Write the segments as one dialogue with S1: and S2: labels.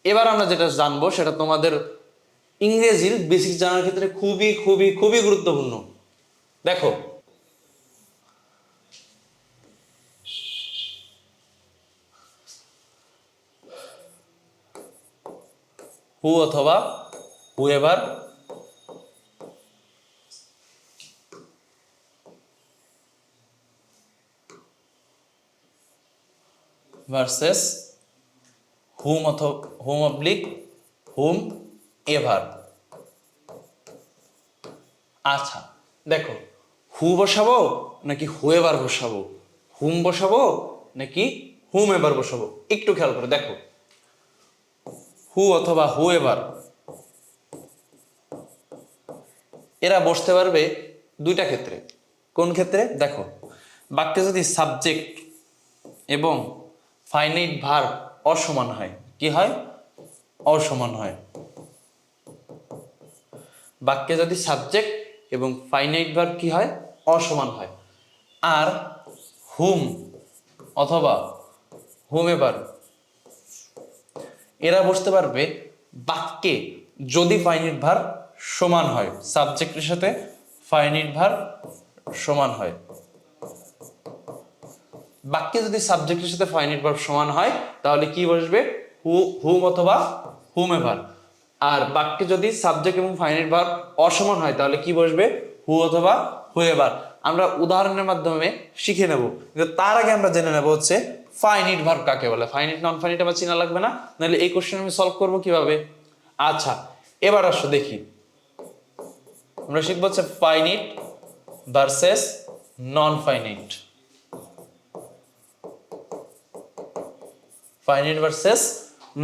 S1: এবার আমরা যেটা জানবো সেটা তোমাদের ইংরেজির বেসিক জানার ক্ষেত্রে খুবই খুবই খুবই গুরুত্বপূর্ণ। দেখো, হু অথবা হুএভার ভার্সেস হুম অথবা হুম অবলিক হুম এভার। আচ্ছা দেখো, হু বসাবো নাকি হুএভার বসাবো, হুম বসাবো নাকি হুম এভার বসাবো, একটু খেয়াল করে দেখো। হু অথবা হুএভার এরা বসতে পারবে দুইটা ক্ষেত্রে। কোন ক্ষেত্রে? দেখো, বাক্যে যদি সাবজেক্ট এবং ফাইনাইট ভার্ব অসমান হয়, কি হয়? অসমান হয়। বাক্যে যদি সাবজেক্ট এবং ফাইনাইট ভার্ব কি হয়? অসমান হয়। আর হুম অথবা হুমেভার এরা বসতে পারবে বাক্যে যদি ফাইনাইট ভার্ব সমান হয়, সাবজেক্টের সাথে ফাইনাইট ভার্ব সমান হয়। বাক্যে যদি সাবজেক্টের সাথে ফাইনাইট ভার্ব সমান হয় তাহলে কি বসবে? হুম অথবা হুমেভার। আর বাক্যে যদি সাবজেক্ট এবং ফাইনাইট ভার্ব অসমান হয় তাহলে কি বসবে? হু অথবা হুএভার। আমরা উদাহরণের মাধ্যমে শিখে নেব, কিন্তু তার আগে আমরা জেনে নেব হচ্ছে ফাইনাইট ভার্ব কাকে বলে। ফাইনাইট নন ফাইনাইট আবার চেনা লাগবে না, নাহলে এই কোশ্চেন আমি সলভ করব কিভাবে। আচ্ছা এবার আসো দেখি, আমরা শিখবো হচ্ছে finite versus non finite. Finite versus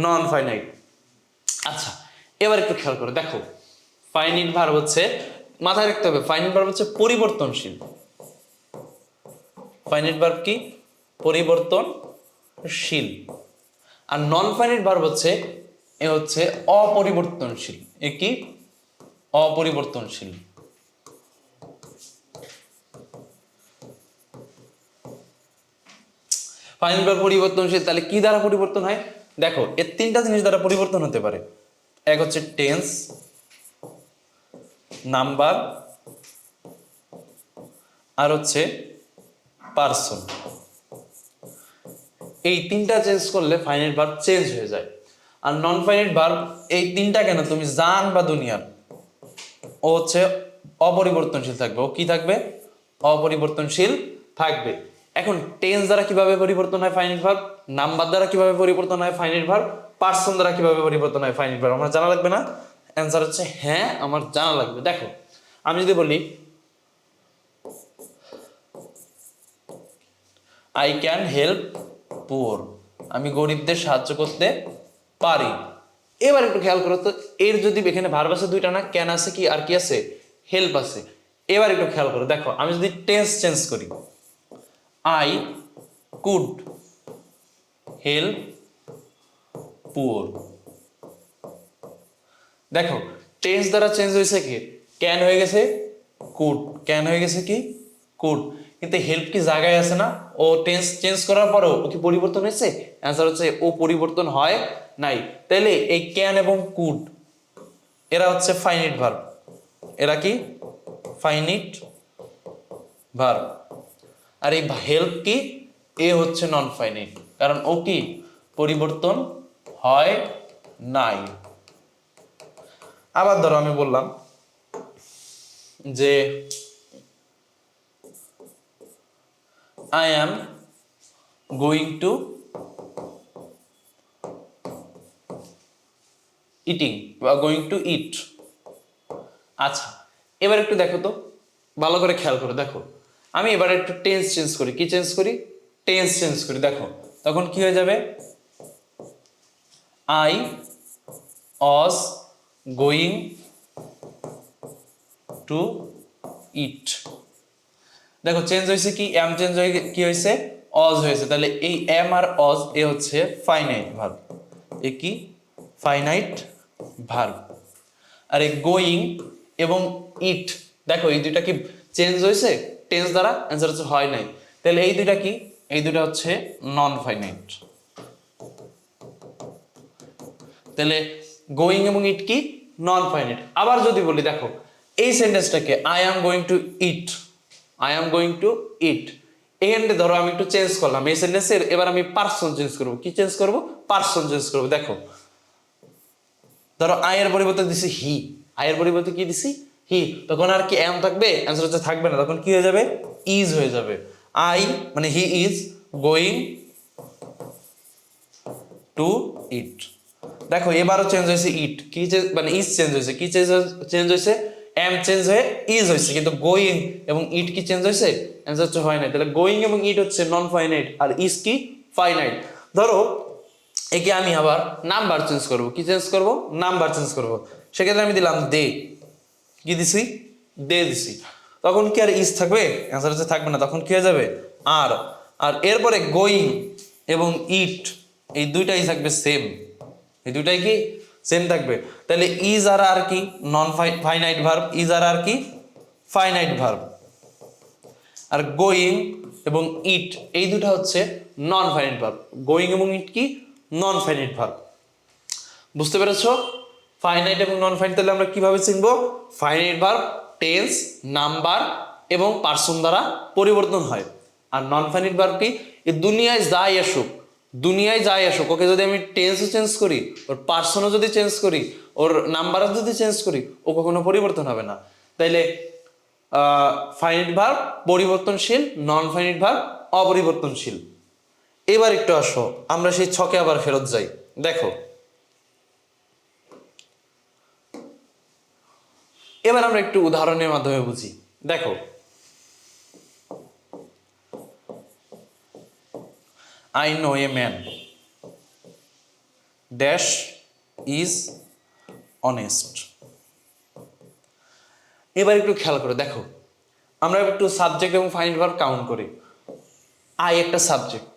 S1: non finite. আচ্ছা এবার একটু খেয়াল করে দেখো, ফাইনাইট ভার্ব হচ্ছে, মাথায় রাখতে হবে ফাইনাইট ভার্ব হচ্ছে পরিবর্তনশীল। ফাইনাইট ভার্ব কি? পরিবর্তনশীল। আর নন ফাইনাইট ভার্ব হচ্ছে অপরিবর্তনশীল। এ কি? অপরিবর্তনশীল। ফাইনাইট ভার্ব পরিবর্তনশীল, তাহলে কি দ্বারা পরিবর্তন হয়? দেখো, এর তিনটা জিনিস দ্বারা পরিবর্তন হতে পারে। এক হচ্ছে টেন্স, নাম্বার, আর হচ্ছে পারসন। এই তিনটা চেঞ্জ করলে ফাইনাইট ভার্ব চেঞ্জ হয়ে যায়। আর নন ফাইনাইট ভার্ব এই তিনটা কেন, তুমি জান বা দুনিয়ার, ও হচ্ছে অপরিবর্তনশীল থাকবে। ও কি থাকবে? অপরিবর্তনশীল থাকবে। এখন টেন্স দ্বারা কিভাবে পরিবর্তন হয় ফাইনাইট ভার্ব, নাম্বার দ্বারা কিভাবে পরিবর্তন হয় ফাইনাইট ভার্ব, পারসন দ্বারা কিভাবে পরিবর্তন হয় ফাইনাইট ভার্ব, আমার জানা লাগবে না? অ্যান্সার হচ্ছে হ্যাঁ, আমার জানা লাগবে। দেখো, আমি যদি বলি আই ক্যান হেল্প পুয়ার, আমি গরিবদের সাহায্য করতে পারি। এবার একটু খেয়াল করো তো, এর যদি এখানে ভার্ব আছে দুইটা না, ক্যান আছে কি আর কি আছে? হেল্প আছে। এবার একটু খেয়াল করো দেখো, আমি যদি টেন্স চেঞ্জ করি, আই কুড হেল্প পুয়ার, দেখো টেন্স দ্বারা চেঞ্জ হয়েছে কি? ক্যান হয়ে গেছে কুড, ক্যান হয়ে গেছে কি? কুড। কিন্তু হেল্প কি জায়গায় আছে না? ও টেন্স চেঞ্জ করার পরেও ও কি পরিবর্তন হয়েছে? অ্যান্সার হচ্ছে ও পরিবর্তন হয় নাই। তাইলে এই ক্যান এবং কুড এরা হচ্ছে ফাইনাইট ভার্ব। এরা কি? Finite verb. আর এই হেল্প কি? এ হচ্ছে নন ফাইনাইট, কারণ ও কি? পরিবর্তন হয় নাই। আবার ধরো আমি বললাম যে I am going two eating বা গোয়িং টু ইট। আচ্ছা এবার একটু দেখো তো, ভালো করে খেয়াল করে দেখো, আমি এবার একটু টেন্স চেঞ্জ করি। কি চেঞ্জ করি? টেন্স চেঞ্জ করি। দেখো তখন কি হয়ে যাবে? আই ওয়াজ গোয়িং টু ইট। দেখো চেঞ্জ হয়েছে কি? এম চেঞ্জ হয়ে কি হয়েছে? অজ হয়েছে। তাহলে এই এম আর অজ এ হচ্ছে ফাইনাইট ভার্ব। এ কি? Finite verb. আর এই গোয়িং এবং ইট, দেখো এই দুইটা কি চেঞ্জ হয়েছে টেন্স দ্বারা? অ্যান্সার হচ্ছে হয় নাই। তাহলে এই দুইটা কি? এই দুইটা হচ্ছে নন ফাইনাইট। তাহলে গোয়িং এবং ইট কি নন ফাইনাইট। আবার যদি বলি দেখো এই সেন্টেন্সটাকে I am going to eat, I am going to eat, এখানে ধরো আমি একটু চেঞ্জ করলাম এই সেন্টেন্সের, এবার আমি পার্সন চেঞ্জ করব। কি চেঞ্জ করব? পার্সন চেঞ্জ করব। দেখো ধরো আই এর পরিবর্তে দিছি হি, আই এর পরিবর্তে কি দিছি? হি। তখন আর কি এম থাকবে? অ্যান্সার হচ্ছে থাকবে না, তখন কি হয়ে যাবে? ইজ হয়ে যাবে। আই মানে হি ইজ গোয়িং টু ইট। দেখো এবারও চেঞ্জ হয়েছে ইট, কি মানে ইজ চেঞ্জ হয়েছে, কি চেঞ্জ হয়েছে? এম চেঞ্জ হয়ে ইজ হয়েছে, কিন্তু গোয়িং এবং ইট কি চেঞ্জ হয়েছে? অ্যান্সার হচ্ছে হয় নাই। তাহলে গোয়িং এবং ইট হচ্ছে নন ফাইনাইট আর ইজ কি ফাইনাইট। ধরো একে আমি আবার নাম্বার চেঞ্জ করব। কি চেঞ্জ করব? নাম্বার চেঞ্জ করব। সেক্ষেত্রে আমি দিলাম দে, কি দিছি? দে দিছি। তখন কি আর ইজ থাকবে? অ্যান্সার হচ্ছে থাকবে না, তখন কি হয়ে যাবে? আর। আর এরপরে গোয়িং এবং ইট এই দুইটাই থাকবে সেম, এই দুইটাই কি সেম থাকবে। তাহলে ইজ আর কি নন ফাইনাইট ভার্ব, ইজ আর কি ফাইনাইট ভার্ব। আর গোয়িং এবং ইট এই দুটা হচ্ছে নন ফাইনাইট ভার্ব। গোয়িং এবং ইট কি নন ফাইনাইট ভার্ব। বুঝতে পেরেছো? ফাইনাইট এবং নন ফাইনাইট তাহলে আমরা কিভাবে চিনবো? ফাইনাইট ভার্ব টেন্স, নাম্বার এবং পার্সন দ্বারা পরিবর্তন হয়। আর নন ফাইনাইট ভার্ব কি? এই দুনিয়ায় যাই আসুক, দুনিয়ায় যাই আসুক, ওকে যদি আমি টেন্সও চেঞ্জ করি, ওর পার্সনও যদি চেঞ্জ করি, ওর নাম্বারও যদি চেঞ্জ করি, ও কখনো পরিবর্তন হবে না। তাইলে ফাইনাইট ভার্ব পরিবর্তনশীল, নন ফাইনাইট ভার্ব অপরিবর্তনশীল। এবার একটু আসো আমরা সেই ছকে আবার ফেরত যাই। দেখো এবার আমরা একটু উদাহরণের মাধ্যমে বুঝি। দেখো I know a man dash is honest. এবার একটু খেয়াল করে দেখো, আমরা একটু সাবজেক্ট এবং ফাইনাইট ভার্ব কাউন্ট করি। আই একটা সাবজেক্ট,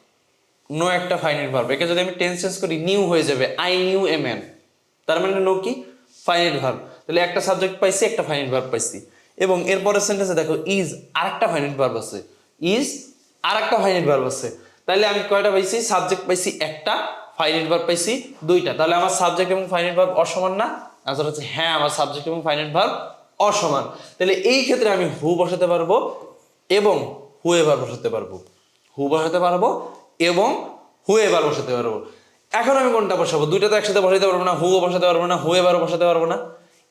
S1: নো একটা ফাইনাইট ভার্ব। একে যদি আমি টেন্স চেঞ্জ করি নিউ হয়ে যাবে, আই নিউ এ ম্যান। তার মানে নো কি ফাইনাইট ভার্ব। তাহলে একটা সাবজেক্ট পাইছি, একটা ফাইনাইট ভার্ব পাইছি। এবং এরপরের সেন্টেন্সে দেখো ইজ আরেকটা ফাইনাইট ভার্ব আছে, ইজ আরেকটা ফাইনাইট ভার্ব আছে। তাহলে আমি কয়টা পাইছি? সাবজেক্ট পাইছি একটা, ফাইনাইট ভার্ব পাইছি দুইটা। তাহলে আমার সাবজেক্ট এবং ফাইনাইট ভার্ব অসমান না? আনসার হচ্ছে হ্যাঁ, আমার সাবজেক্ট এবং ফাইনাইট ভার্ব অসমান। তাহলে এই ক্ষেত্রে আমি হু বসাতে পারবো এবং হু এভার বসাতে পারবো, হু বসাতে পারবো এবং হু এভার বসাতে পারবো। এখন আমি কোনটা বসাবো? দুইটা তো একসাথে বসাতে পারবো না, হুও বসাতে পারবো না, হু এভারও বসাতে পারবো না।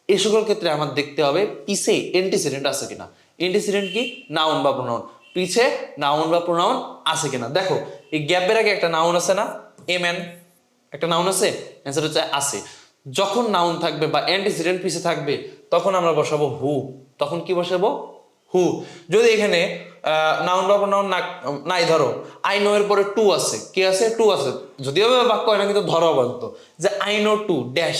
S1: এই সকল ক্ষেত্রে আমার দেখতে হবে পিছে এন্টিসিডেন্ট আছে কিনা। এন্টিসিডেন্ট কি? নাউন বা প্রোনাউন। পিছে নাউন বা প্রোনাউন আছে কিনা। দেখো এই গ্যাপের আগে একটা নাউন আছে না? এ ম্যান একটা নাউন আছে? অ্যান্সার হচ্ছে আছে। যখন নাউন থাকবে বা অ্যান্টিসিডেন্ট পিছে থাকবে তখন আমরা বসাবো হু। তখন কি বসাবো? হু। যদি এখানে নাউন বা প্রোনাউন নাই, ধরো আই নো এর পরে টু আছে, কি আছে? টু আছে। যদিও বাক্য হয় না, কিন্তু ধরো বলতো যে আই নো টু ড্যাশ,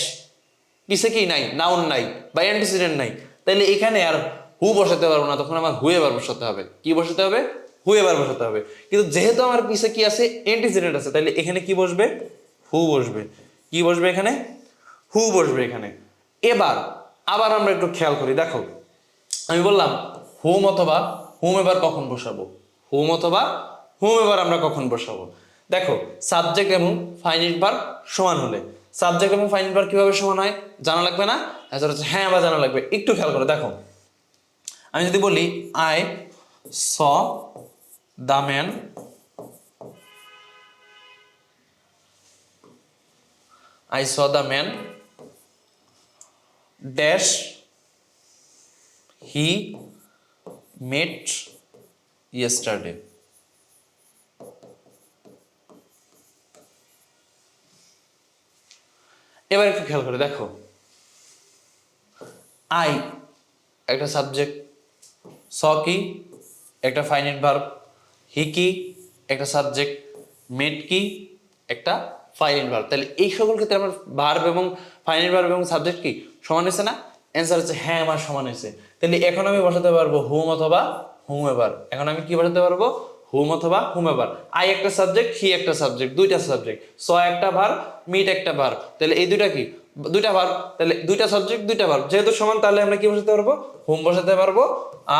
S1: পিছে কি নাই? নাউন নাই বা অ্যান্টিসিডেন্ট নাই। তাইলে এখানে আর হু বসাতে পারবো না, তখন আমার হু এবার বসাতে হবে। কি বসাতে হবে? হু এবার বসাতে হবে। কিন্তু যেহেতু আমার পিছে কি আছে? অ্যান্টিসিডেন্ট আছে, তাইলে এখানে কি বসবে? হু বসবে। কি বসবে এখানে? হু বসবে এখানে। এবার আবার আমরা একটু খেয়াল করি। দেখো আমি বললাম হুম অথবা হুম এবার কখন বসাবো? হুম অথবা হুম এবার আমরা কখন বসাবো? দেখো সাবজেক্ট এবং ফাইনাইট ভার্ব সমান হলে, সাবজেক্ট এবং ফাইনাইট ভার্ব কিভাবে সমান হয় জানা লাগবে না? অ্যান্সার হচ্ছে হ্যাঁ, আবার জানা লাগবে। একটু খেয়াল করো। দেখো আমি যদি বলি I saw the man, I saw the man dash he met yesterday. এবার একটু খেয়াল করে দেখো, আই একটা সাবজেক্ট, স কি একটা ফাইনাইট ভার্ব, হি কি একটা সাবজেক্ট, মেট কি একটা ফাইনাইট ভার্ব। তাহলে এই সকল ক্ষেত্রে আমার ভার্ব এবং ফাইনাইট ভার্ব এবং সাবজেক্ট কি সমান হয়েছে না? অ্যান্সার হচ্ছে হ্যাঁ, আমার সমান হয়েছে। তাহলে এখন আমি বসাতে পারবো হুম অথবা হুম এবার। এখন আমি কি বসাতে পারবো? হুম অথবা হুম এবার। আই একটা সাবজেক্ট, হি একটা সাবজেক্ট, দুইটা সাবজেক্ট, স একটা ভার্ব, মিট একটা ভার্ব। তাহলে এই দুইটা কি? দুইটা ভার্ব। তাহলে দুইটা সাবজেক্ট দুইটা ভার্ব যেহেতু সমান, তাহলে আমরা কি বসাতে পারবো? হুম বসাতে পারবো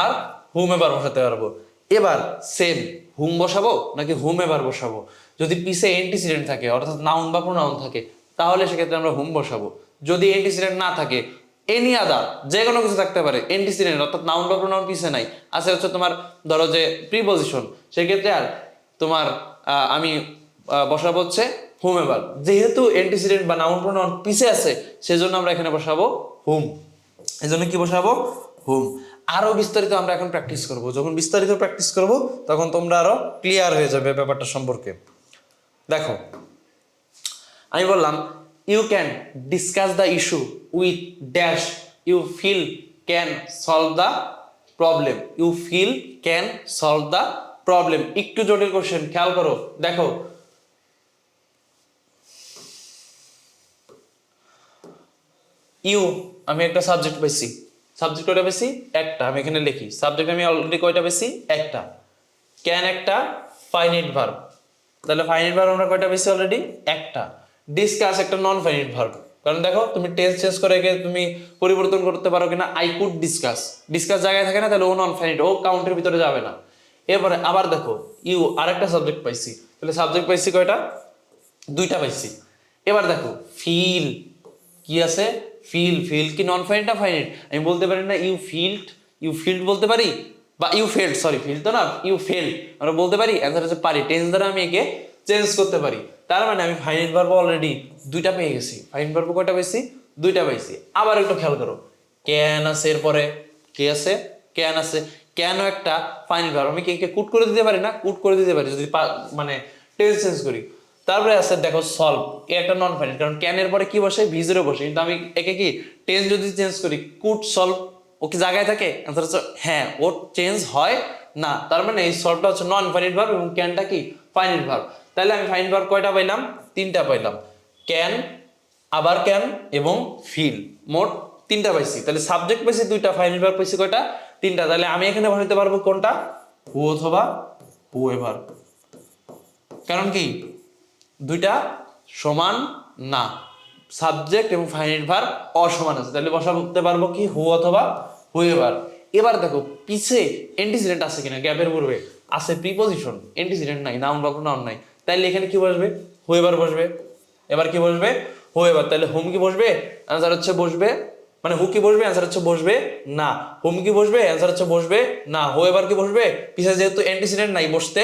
S1: আর হুম এবার বসাতে পারবো। এবার সেম হুম বসাবো নাকি হুম এবার বসাবো? যদি পিছে অ্যান্টিসিডেন্ট থাকে অর্থাৎ নাউন বা প্রোনাউন থাকে তাহলে সেক্ষেত্রে আমরা হুম বসাবো। যদি অ্যান্টিসিডেন্ট না থাকে, এনি আদার যে কোনো কিছু থাকতে পারে, অ্যান্টিসিডেন্ট অর্থাৎ নাউন বা প্রোনাউন পিছে নাই, আছে হচ্ছে তোমার ধরো যে প্রিপজিশন, সেক্ষেত্রে আর তোমার আমি বসাবো হচ্ছে হুম। এবার যেহেতু অ্যান্টিসিডেন্ট বা নাউন প্রোনাউন পিছে আছে, সেজন্য আমরা এখানে বসাবো হুম। এই জন্য কি বসাবো? হুম। আরো বিস্তারিত আমরা এখন প্র্যাকটিস করব। যখন বিস্তারিত প্র্যাকটিস করব তখন তোমরা আরো ক্লিয়ার হয়ে যাবে ব্যাপারটা সম্পর্কে। দেখো, আমি বললাম you can discuss the issue with dash you feel can solve the problem. You feel can solve the problem. একটু জটিল কোশ্চেন, খেয়াল করো। দেখো, ইউ আমি একটা সাবজেক্ট পেয়েছি। সাবজেক্ট কয়টা পেয়েছি? একটা। আমি এখানে লিখি সাবজেক্ট আমি অলরেডি কয়টা পেয়েছি? একটা। ক্যান একটা ফাইনাইট ভার্ব, তাহলে ফাইনাইট ভার্ব আমরা কয়টা পেয়েছি অলরেডি? একটা। ডিসকাস একটা নন ফাইনাইট ভার্ব, কারণ দেখো তুমি টেন্স চেঞ্জ করে তুমি পরিবর্তন করতে পারো কিনা। আই কুড ডিসকাস, ডিসকাস জায়গায় থাকে না, তাহলে ও নন ফাইনাইট, ও কাউন্টের ভিতরে যাবে না। এরপরে আবার দেখো ইউ আরেকটা সাবজেক্ট পাইছি, তাহলে সাবজেক্ট পাইছি কয়টা? দুইটা পাইছি। এবার দেখো ফিল কি আছে? ফিল। ফিল কি নন ফাইনাইট না ফাইনাইট? আমি বলতে পারি না ইউ ফিল্ড, ইউ ফিল্ড বলতে পারি, বা ইউ ফেল্ড, সরি ফিল তো না, ইউ ফেল্ড আমরা বলতে পারি। অ্যান্সার হচ্ছে পারি। টেন্স দ্বারা আমি একে চেঞ্জ করতে পারি। তার মানে আমি ফাইনাইট ভার্ব অলরেডি দুইটা পেয়ে গেছি। ফাইনাইট ভার্ব কয়টা পাইছি? দুইটা পাইছি। আবার একটু খেয়াল করো, ক্যান আছে, এরপরে কে আছে? ক্যান আছে। কেন একটা ফাইনাইট ভার্ব, আমি কে কুট করে দিতে পারি না? কুট করে দিতে পারি যদি মানে টেন্স চেঞ্জ করি। তারপরে আছে দেখো সলভ, এ একটা নন ফাইনাইট, কারণ ক্যানের পরে কি বসে? ভিজরে বসে। কিন্তু আমি একে কি টেন্স যদি চেঞ্জ করি, কুড সলভ, ও কি জায়গায় থাকে? অ্যান্সার হচ্ছে হ্যাঁ, ও চেঞ্জ হয় না। তার মানে এই সলভটা হচ্ছে নন ফাইনাইট ভার্ব এবং ক্যানটা কি ফাইনাইট ভার্ব। তাহলে আমি ফাইনাইট ভার্ব কয়টা পাইলাম? তিনটা পাইলাম। ক্যান, আবার ক্যান এবং ফিল, মোট তিনটা পাইছি। তাহলে সাবজেক্ট পাইছি দুইটা, ফাইনাইট ভার্ব পাইছি কয়টা? তিনটা। তাহলে আমি এখানে বসাতে পারবো কোনটা? হু অথবা হুএভার। কারণ কি দুইটা সমান না, সাবজেক্ট এবং ফাইনাইট ভার্ব অসমান আছে, তাহলে বসাতে পারবো কি হু অথবা হুএভার। এবার দেখো পিছে অ্যান্টিসিডেন্ট আছে কিনা, গ্যাপের পূর্বে আছে প্রিপজিশন, অ্যান্টিসিডেন্ট নাই, নাউন বা প্রোনাউন নাই, তাইলে এখানে কি বসবে? হুএভার বসবে। এবার কি বসবে? হুএভার। তাহলে হুম কি বসবে? অ্যান্সার হচ্ছে বসবে, মানে হু কি বসবে? অ্যান্সার হচ্ছে বসবে না। হুম কি বসবে? অ্যান্সার হচ্ছে বসবে না। হুএভার কি বসবে? পিছে যেহেতু অ্যান্টিসিডেন্ট নাই বসতে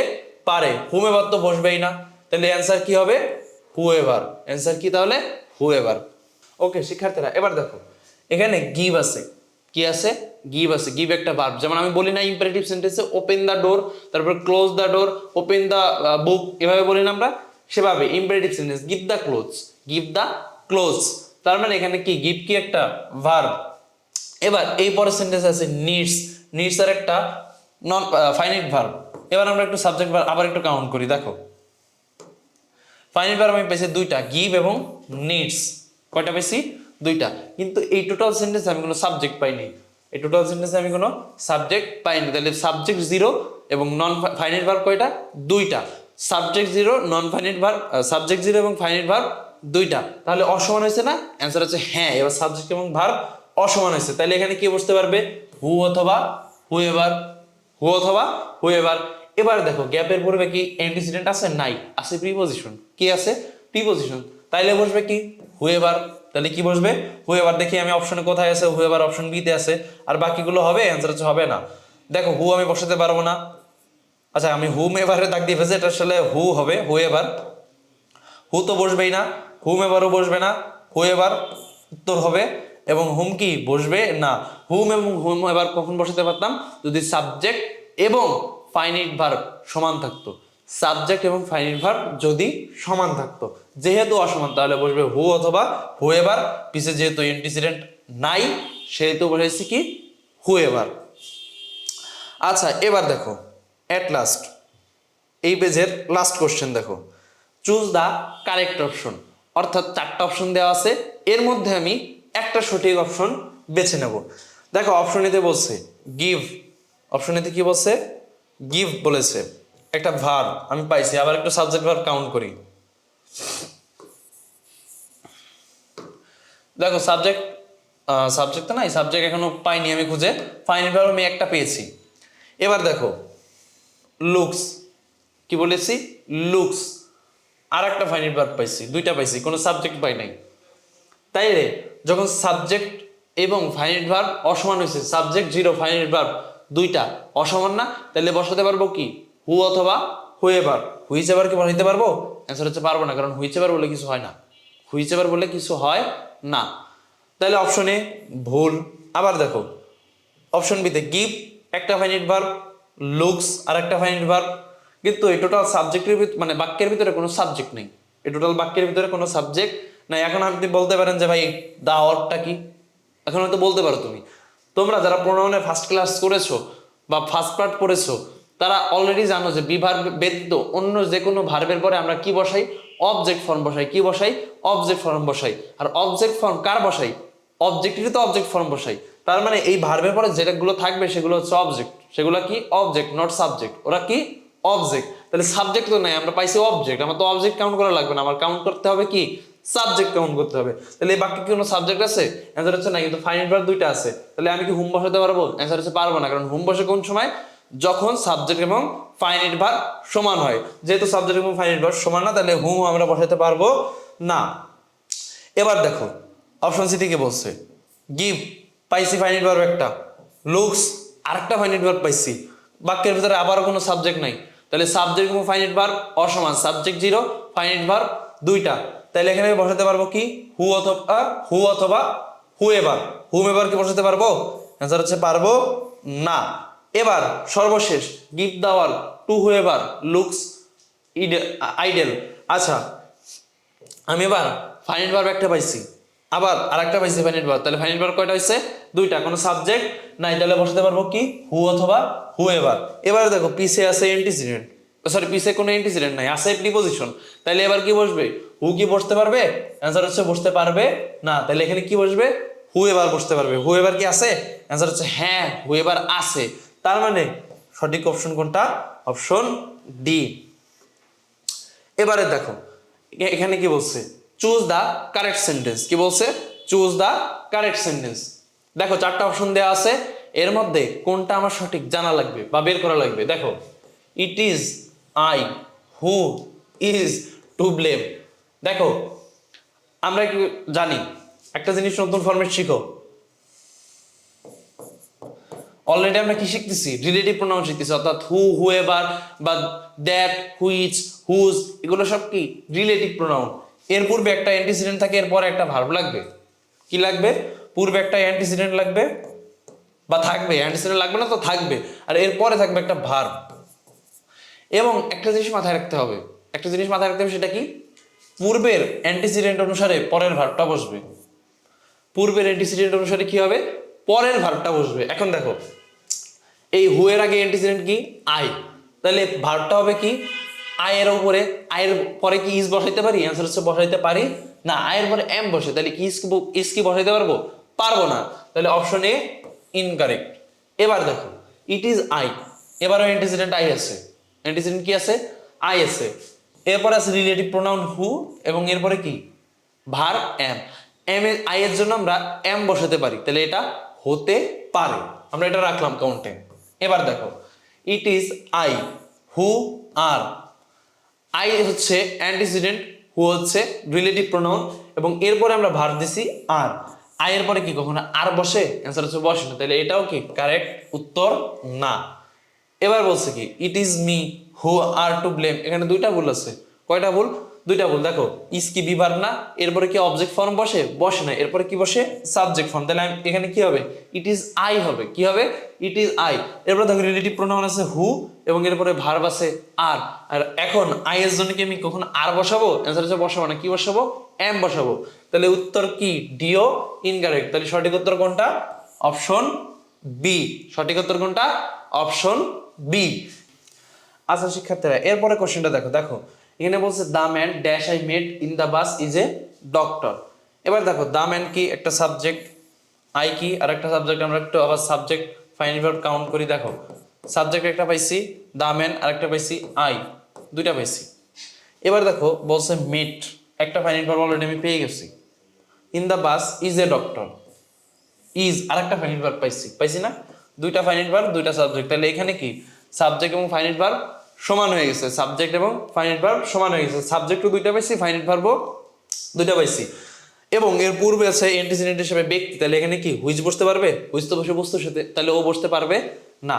S1: পারে, হুমেভার তো বসবেই না, তাহলে অ্যান্সার কি হবে? হুএভার। অ্যান্সার কি তাহলে? হুএভার। ওকে শিক্ষার্থীরা, এবার দেখো এখানে গিভ আছে। কি আছে? গিভ আছে। গিভ একটা ভার্ব, যেমন আমি বলি না ইম্পারেটিভ সেন্টেন্সে ওপেন দ্য ডোর, তারপর close the door, open the book, এভাবে বলি না আমরা, সেভাবে imperative sentence give the close, give the close. তার মানে এখানে কি গিভ কি একটা ভার্ব। এবার এই পরের সেন্টেন্স আছে নিডস। নিডস আর একটা নন ফাইনাইট ভার্ব। এবার আমরা একটু সাবজেক্ট ভার্ব আবার একটু কাউন্ট করি। দেখো ফাইনাইট ভার্ব আমি পেয়েছি দুইটা, গিভ এবং নিডস। কয়টা পেয়েছি? দুইটা। কিন্তু এই টোটাল সেন্টেন্সে আমি কোনো সাবজেক্ট পাইনি। এই টোটাল সেন্টেন্সে আমি কোনো সাবজেক্ট পাইনি। তাহলে সাবজেক্ট জিরো এবং নন ফাইনাইট ভার্ব কয়টা? দুইটা। Subject zero, non finite verb, subject zero এবং ফাইনাইট ভার্ব দুইটা। তাহলে অসমান হয়েছে না? অ্যান্সার হচ্ছে হ্যাঁ। এবার সাবজেক্ট এবং ভার্ব অসমান হয়েছে, তাহলে এখানে কি বসতে পারবে? হু অথবা হুএভার, হু অথবা হুএভার। এবার দেখো গ্যাপের পূর্বে কি অ্যান্টিসিডেন্ট আছে? নাই, আছে প্রিপজিশন। কি আছে? প্রিপজিশন। তাইলে বসবে কি? হুএভার। তাহলে কি বসবে? হুএভার। দেখি আমি অপশনে কোথায় আছে? হুএভার অপশন বি তে আছে। আর বাকিগুলো হবে? অ্যান্সার হচ্ছে হবে না। দেখো হু আমি বসাতে পারবো না। আচ্ছা আমি হুম এভারে দাগ দিয়ে ফেলছি, এটা আসলে হু হবে, হুএভার। হু তো বসবেই না, হুম এবারও বসবে না, হুএভার উত্তর হবে। এবং হুম কি বসবে না। হুম এবং হুম এবার কখন বসাতে পারতাম? যদি সাবজেক্ট এবং ফাইনাইট ভার্ব সমান থাকতো। সাবজেক্ট এবং ফাইনাইট ভার্ব যদি সমান থাকতো, যেহেতু অসমান তাহলে বসবে হু অথবা হুএভার। পিছে যেহেতু অ্যান্টিসিডেন্ট নাই সেহেতু বসেছি কি? হুএভার। আচ্ছা এবার দেখো এট লাস্ট এই পেজের লাস্ট কোশ্চেন দেখো, চুজ দ্য কারেক্ট অপশন। অর্থাৎ চারটা অপশন দেওয়া আছে, এর মধ্যে আমি একটা সঠিক অপশন বেছে নেব। দেখো অপশন এতে বলছে গিভ, অপশন এতে কি বলছে? গিভ বলেছে, একটা ভার্ব আমি পাইছি। আবার একটা সাবজেক্ট ভার্ব কাউন্ট করি। দেখো সাবজেক্ট, সাবজেক্ট তো নাই, সাবজেক্ট এখনো পাইনি আমি খুঁজে। ফাইনাল ভার্ব আমি একটা পেয়েছি। এবার দেখো লুকস, কি বলেছি? লুকস। আর একটা ফাইনাইট ভার্ব পাইছি, দুইটা পাইছি, কোনো সাবজেক্ট পাই নাই। তাইলে যখন সাবজেক্ট এবং ফাইনাইট ভার্ব অসমান হয়েছে, সাবজেক্ট জিরো ফাইনাইট ভার্ব দুইটা অসমান না, তাহলে বসাতে পারবো কি হু অথবা হুয়েভার। হুইচেভার কি বসাইতে পারবো? অ্যান্সার হচ্ছে পারবো না, কারণ হুইচেভার বলে কিছু হয় না, হুইচেভার বলে কিছু হয় না। তাহলে অপশনে ভুল। আবার দেখো অপশন বিতে গিভ একটা ফাইনাইট ভার্ব, লুকস আর একটা ফাইনাইট ভার্ব, কিন্তু এই টোটাল সাবজেক্টের মানে বাক্যের ভিতরে কোনো সাবজেক্ট নেই, এই টোটাল বাক্যের ভিতরে কোনো সাবজেক্ট নাই। এখন আপনি বলতে পারেন যে ভাই দা অরটা কি, এখন হয়তো বলতে পারো তুমি, তোমরা যারা প্রোনাউনে ফার্স্ট ক্লাস করেছো বা ফার্স্ট পার্ট পড়েছো তারা অলরেডি জানো যে বি ভার্ব ব্যতীত অন্য যে কোনো ভার্বের পরে আমরা কি বসাই? অবজেক্ট ফর্ম বসাই। কি বসাই? অবজেক্ট ফর্ম বসাই। আর অবজেক্ট ফর্ম কার বসাই? অবজেক্টেরই তো অবজেক্ট ফর্ম বসাই। তার মানে এই ভার্বের পরে যেগুলো থাকবে সেগুলো হচ্ছে অবজেক্ট, সেগুলো কি অবজেক্ট, নট সাবজেক্ট। ওরা কি অবজেক্ট। তাহলে সাবজেক্ট তো নাই, আমরা পাইছি অবজেক্ট, আমার তো অবজেক্ট কাউন্ট করা লাগবে না, আমার কাউন্ট করতে হবে কি সাবজেক্ট কাউন্ট করতে হবে। তাহলে এই বাক্যে কি কোনো সাবজেক্ট আছে? অ্যান্সার হচ্ছে না, কিন্তু ফাইনাইট ভার্ব দুইটা আছে। তাহলে আমি কি হুম বসাতে পারবো? অ্যান্সার হচ্ছে পারবো না, কারণ হুম বসে কোন সময়? যখন সাবজেক্ট এবং ফাইনাইট ভার্ব সমান হয়। যেহেতু সাবজেক্ট এবং ফাইনাইট ভার্ব সমান না, তাহলে হুম আমরা বসাতে পারবো না। এবার দেখো অপশন সি থেকে বলছে গিভ পাইছি ফাইনাইট ভার্ব একটা, লুকস আরেকটা ফাইনাইট ভার্ব পাইছি, বাক্যের ভিতরে আবারও কোনো সাবজেক্ট নাই। তাহলে সাবজেক্ট এবং ফাইনাইট ভার্ব অসমান, সাবজেক্ট জিরো ফাইনাইট ভার্ব দুইটা। তাহলে এখানে আমি বসাতে পারবো কি হু অথবা হুএভার। হুমেভার কি বসাতে পারবো? অ্যান্সার হচ্ছে পারবো না। এবার সর্বশেষ give the work to whoever looks idle. আচ্ছা আমি এবার ফাইনাইট ভার্ব একটা পাইছি, আবার আরেকটা পাইছি ফাইনাইট ভার্ব। তাহলে ফাইনাইট ভার্ব কয়টা হইছে? দুইটা, কোনো সাবজেক্ট নাই। তাহলে বসাতে পারবো কি হু অথবা হুএভার। এবার দেখো পিছে আছে অ্যান্টিসিডেন্ট, সরি পিছে কোনো অ্যান্টিসিডেন্ট নাই, আছে প্রিপজিশন। তাহলে এবার কি বসবে? হু কি বসতে পারবে? অ্যান্সার হচ্ছে বসতে পারবে না। তাহলে এখানে কি বসবে? হুএভার বসতে পারবে। হুএভার কি আছে? অ্যান্সার হচ্ছে হ্যাঁ হুএভার আছে। তার মানে সঠিক অপশন কোনটা? Option D. এবারে দেখো এখানে কি বলছে? Choose the correct sentence. কি বলছে? Choose the correct sentence. দেখো চারটা অপশন দেওয়া আছে, এর মধ্যে কোনটা আমার সঠিক জানা লাগবে বা বের করা লাগবে। দেখো it is I who is to blame. দেখো আমরা কি জানি একটা জিনিস নতুন ফরম্যাট শিখো, অলরেডি আমরা কি শিখতেছি? রিলেটিভ প্রোনাউন শিখতেছি, অর্থাৎ হু হুএভার বা দ্যাট হুইচ হুজ এগুলো সব কি রিলেটিভ প্রোনাউন। এর পূর্বে একটা অ্যান্টিসিডেন্ট থাকে, এরপরে একটা ভার্ব লাগবে। কি লাগবে? পূর্বে একটা অ্যান্টিসিডেন্ট লাগবে বা থাকবে, অ্যান্টিসিডেন্ট লাগবে না তো থাকবে, আর এরপরে থাকবে একটা ভার্ব। এবং একটা জিনিস মাথায় রাখতে হবে, একটা জিনিস মাথায় রাখতে হবে, সেটা কি? পূর্বের অ্যান্টিসিডেন্ট অনুসারে পরের ভার্বটা বসবে। পূর্বের অ্যান্টিসিডেন্ট অনুসারে কি হবে? পরের ভার্বটা বসবে। এখন দেখো এই হু এর আগে অ্যান্টিসিডেন্ট কি? আই, তাহলে ভার্বটা হবে কি আয়ের উপরে। আয়ের পরে কি ইজ বসাইতে পারি? অ্যান্সার হচ্ছে বসাইতে পারি না। আয়ের পরে এম বসে, তাহলে কি ইজ কি বসাইতে পারবো? পারবো না। তাহলে অপশন এ ইনকারেক্ট। এবার দেখো ইট ইজ আই, এবারও অ্যান্টিসিডেন্ট আই আছে। অ্যান্টিসিডেন্ট কি আছে? আই আছে। এরপরে আছে রিলেটিভ প্রোনাউন হু, এবং এরপরে কি ভার এম। এম এর আই এর জন্য আমরা এম বসাতে পারি, তাহলে এটা হতে পারে, আমরা এটা রাখলাম কাউন্টে। এবার দেখো it is I who are. I হচ্ছে অ্যান্টিসিডেন্ট, হু হচ্ছে রিলেটিভ প্রোনাউন, এবং এরপরে আমরা ভার্ব দিছি আর। আই এর পরে কি কখনো আর বসে? অ্যান্সার হচ্ছে বসে না, তাহলে এটাও কি কারেক্ট উত্তর না। এবার বলছে কি it is me who are to blame. এখানে দুইটা ভুল আছে। কয়টা ভুল? দুইটা ভুল। দেখো ইজ কি বিভার না, এরপরে কি অবজেক্ট ফর্ম বসে? বসে না। এরপরে কি বসে? Subject form. তাহলে এখানে কি হবে? ইট ইজ আই হবে। কি হবে? ইট ইজ আই। এরপরে দেখো রিলেটিভ প্রোনাউন আছে হু, এবং এরপরে ভার্ব আছে আর। আর এখন আই এর জন্য কি আমি কখন আর বসাবো? অ্যান্সার হচ্ছে বসাবো না। কি বসাবো? এম বসাবো। তাহলে উত্তর কি ডিও ইনকারেক্ট। তাহলে সঠিক উত্তর কোনটা? Option B. সঠিক উত্তর কোনটা? Option B. আচ্ছা শিক্ষার্থীরা এরপরে কোশ্চেনটা দেখো। দেখো এখানে বলছে the man dash I met in the bus is a doctor. এবার দেখো দা ম্যান কি একটা সাবজেক্ট, আই কি আর একটা সাবজেক্ট। আমরা একটু আবার সাবজেক্ট ফাইনাল ভার্ব কাউন্ট করি। দেখো সাবজেক্ট একটা পাইছি দা ম্যান, আর একটা পাইছি আই, দুইটা পাইছি। এবার দেখো বলছে মেট, একটা ফাইনাল ভার্ব অলরেডি আমি পেয়ে গেছি। In the bus is a doctor, is আরেকটা ফাইনাইট ভার্ব পাইছি না? দুইটা ফাইনাইট ভার্ব দুইটা সাবজেক্ট। তাহলে এখানে কি সাবজেক্ট এবং ফাইনাইট ভার্ব সমান হয়ে গেছে, সাবজেক্ট এবং ফাইনাইট ভার্ব সমান হয়ে গেছে। সাবজেক্টও দুইটা পাইছি, ফাইনাইট ভার্বও দুইটা পাইছি। এবং এর পূর্বে আছে অ্যান্টিসিডেন্ট হিসেবে ব্যক্তি, তাহলে এখানে কি হুইচ বসতে পারবে? হুইচ তো বসে বস্তুর সাথে, তাহলে ও বসতে পারবে না।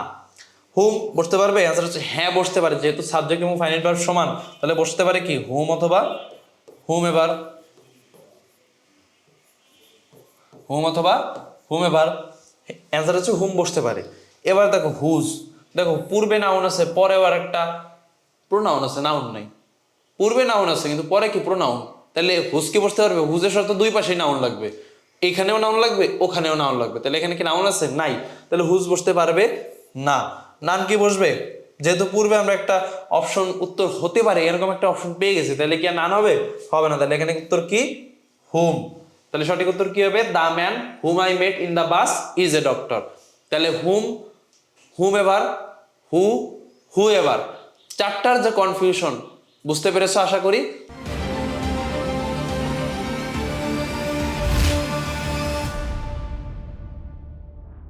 S1: হুম বসতে পারবে? অ্যান্সার হচ্ছে হ্যাঁ বসতে পারে, যেহেতু সাবজেক্ট এবং ফাইনাইট ভার্ব সমান, তাহলে বসতে পারে কি হুম অথবা হুম এবার, হুম অথবা হুম এবার, অ্যান্সার হচ্ছে হুম বসতে পারে। এবার দেখো হুজ, দেখো পূর্বে নাউন আছে, পরে আবার একটা প্রোনাউন আছে, নাউন নাই। পূর্বে নাউন আছে কিন্তু পরে কি প্রোনাউন, তাহলে হুজ কি বসতে পারবে? হুজের শর্ত দুই পাশেই নাউন লাগবে, এইখানেও নাউন লাগবে, ওখানেও নাউন লাগবে, তাহলে এখানে কি নাউন আছে? নাই, তাহলে হুজ বসতে পারবে না। নান কি বসবে? যেহেতু পূর্বে আমরা একটা অপশন উত্তর হতে পারে এরকম একটা অপশন পেয়ে গেছি, তাহলে কি আর নান হবে? হবে না, তাহলে এখানে উত্তর কি? হুম। তাহলে সঠিক উত্তর কি হবে? The man hmm I met in the bus is a doctor. তাহলে হুম, হুম এবার, হু, হু এবার, চারটার যে কনফিউশন বুঝতে পেরেছো আশা করি।